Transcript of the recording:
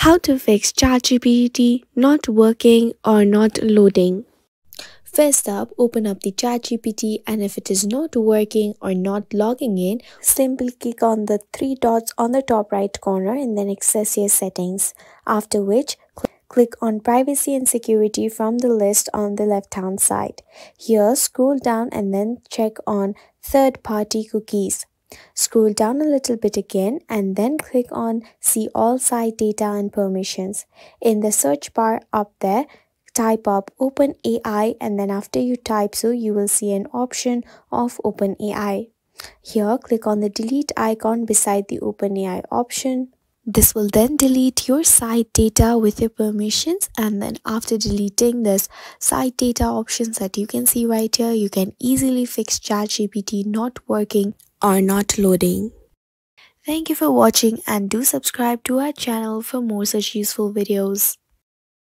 How to fix ChatGPT not working or not loading. First up, open up the ChatGPT, and if it is not working or not logging in, simply click on the three dots on the top right corner and then access your settings. After which, click on privacy and security from the list on the left hand side. Here, scroll down and then check on third party cookies. Scroll down a little bit again and then click on see all site data and permissions. In the search bar up there, type up OpenAI, and then after you type so, you will see an option of OpenAI. Here, click on the delete icon beside the OpenAI option. This will then delete your site data with your permissions, and then after deleting this site data options that you can see right here, you can easily fix ChatGPT not working or not loading. Thank you for watching, and do subscribe to our channel for more such useful videos.